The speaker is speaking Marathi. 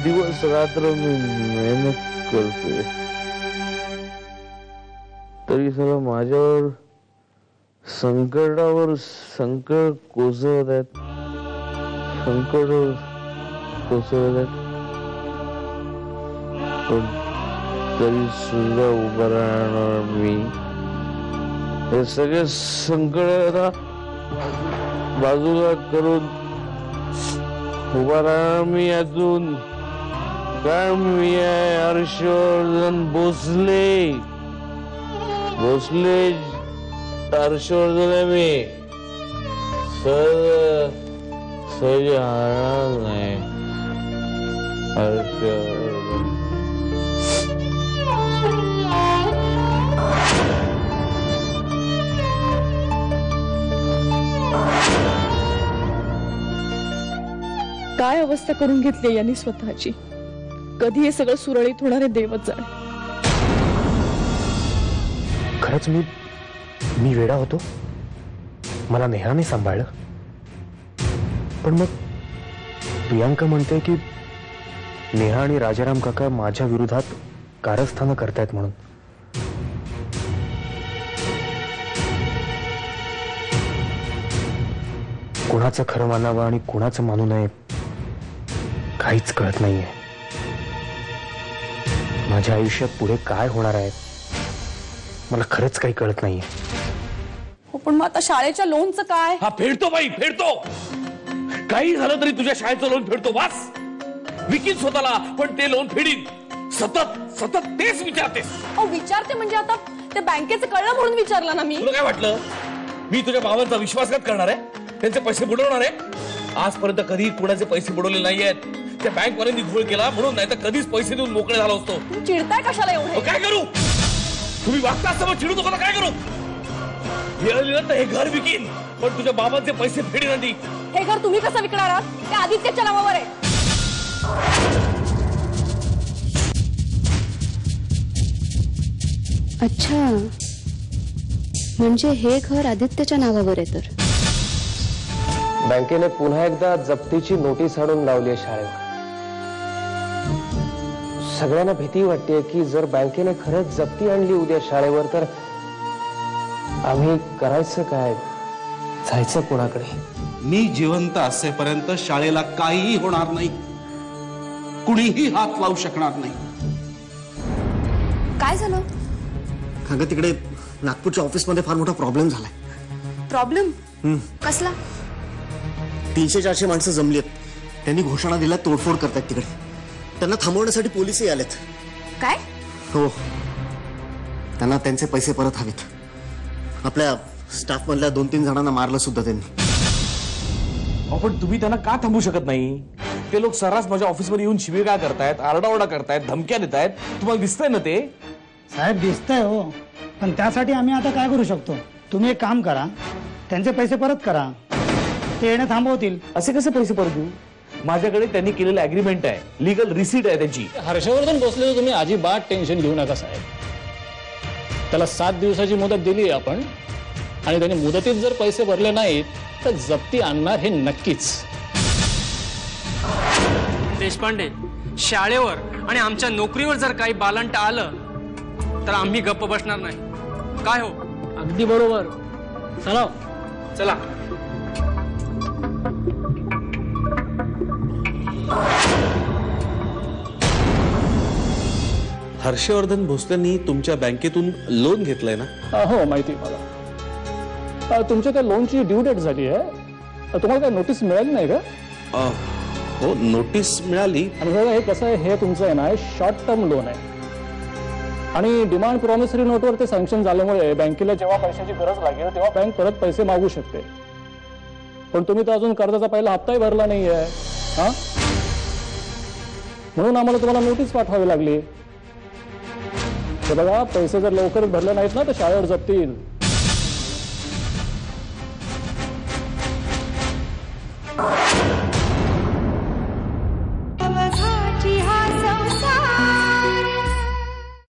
दिवस रात्र मी मेहनत करतोय, तरी सगळं माझ्यावर संकटावर संकट कोसळत आहेत, संकट कोसळत आहेत. पण तरी सुद्धा उभा राहणार मी. हे सगळे संकट बाजूला करून उभा राहणार मी यातून. कारण मी आहे हर्षवर्धन भोसले. भोसले हर्षवर्धन आहे मी. सहज हारणार नाही हर्षवर्धन. काय अवस्था करून घेतली यांनी स्वतःची. कधी हे सगळं सुरळीत होणार आहे देवच जाणे. खरंच मी वेडा होतो. मला नेहाने सांभाळलं. पण मग प्रियांका म्हणते की नेहा आणि राजाराम काका माझ्या विरोधात कारस्थानं करतायत म्हणून. कुणाचं खरं मानावं आणि कुणाचं मानू नये काहीच कळत नाहीये. माझ्या आयुष्यात पुढे काय होणार आहे मला खरंच काही कळत नाहीये. हो पण मग आता शाळेच्या लोनचं काय? हा फेडतो बाई, फेडतो. काही झालं तरी तुझ्या शाळेचं लोन फेडतो. वास विकीन स्वतःला, पण ते लोन फेडीन. सतत सतत तेच विचारतेस. विचारते म्हणजे आता ते बँकेचं कळलं म्हणून विचारलं ना मी. तुला काय वाटलं मी तुझ्या भावांचा विश्वासघात करणार आहे, त्यांचे पैसे बुडवणार आहे? आजपर्यंत कधी कुणाचे पैसे बुडवले नाहीयेत. त्या बँक वाल्यांनी घोळ केला म्हणून, नाही तर कधीच पैसे देऊन मोकळे झालो असतो. चिडताय कशाला एवढे? काय करू? तुम्ही वागता असं चिडू नका. काय करू? तर हे घर विकीन, पण तुझ्या बाबांचे पैसे फेडी नाही. हे घर तुम्ही कसं विकणार आहात? ते आदित्यच्या नावावर आहे. अच्छा, म्हणजे हे घर आदित्यच्या नावावर आहे. तर बँकेने पुन्हा एकदा जप्तीची नोटीस आणून लावली आहे शाळेवर. सगळ्यांना भीती वाटते की जर बँकेने खरंच जप्ती आणली उद्या शाळेवर तर आम्ही करायचं काय, जायचं कोणाकडे? मी जिवंत असेपर्यंत शाळेला काहीही होणार नाही, कुणीही हात लावू शकणार नाही. काय झालं? अगं तिकडे नागपूरच्या ऑफिसमध्ये फार मोठा प्रॉब्लेम झालाय. प्रॉब्लेम कसला? 300-400 माणसं जमली आहेत. त्यांनी घोषणा दिल्या तोडफोड करतायत तिकडे. त्यांना थांबवण्यासाठी पोलिसही आलेत. काय? हो, त्यांना त्यांचे पैसे परत हवेत. आपल्या स्टाफ मधल्या 2-3 जणांना मारलं सुद्धा त्यांनी. पण तुम्ही त्यांना का थांबवू शकत नाही? ते लोक सर्रास माझ्या ऑफिसमध्ये येऊन शिवीगाळ करतायत, आरडाओरडा करतायत, धमक्या देत आहेत. तुम्हाला दिसतंय ना ते? साहेब दिसतंय हो, पण त्यासाठी आम्ही आता काय करू शकतो? तुम्ही एक काम करा, त्यांचे पैसे परत करा. ते येणं थांबवतील. असे कसे पैसे परत देऊ? माझ्याकडे त्यांनी केलेलं अग्रीमेंट आहे, लीगल रिसीट आहे त्याची. हर्षवर्धन भोसले तुम्ही अजिबात टेन्शन घेऊ नका साहेब. त्याला 7 दिवसाची मुदत दिली आपण, आणि त्यांनी मुदतीत जर पैसे भरले नाहीत तर जप्ती आणणार हे नक्कीच. देशपांडे, शाळेवर आणि आमच्या नोकरीवर जर काही बालंट आलं तर आम्ही गप्प बसणार नाही. काय हो? अगदी बरोबर. चला चला. हर्षवर्धन भोसलेंनी तुमच्या बँकेतून लोन घेतलंय ना? हो, माहिती मला. तुमच्या त्या लोनची ड्यू डेट झाली आहे. तुम्हाला काय नोटीस मिळाली नाही का? हो, नोटीस मिळाली. आणि हे कसं आहे, हे तुमचं आहे ना शॉर्ट टर्म लोन आहे, आणि डिमांड प्रॉमिसरी नोटवर ते सँक्शन झाल्यामुळे बँकेला जेव्हा पैशाची गरज लागेल तेव्हा बँक परत पैसे मागू शकते. पण तुम्ही तर अजून कर्जाचा पहिला हप्ताही भरला नाहीये. हा, म्हणून आम्हाला तुम्हाला नोटीस पाठवावी लागली. बघा, पैसे जर लवकर भरले नाहीत ना तर शाळेवर जप्ती येईल.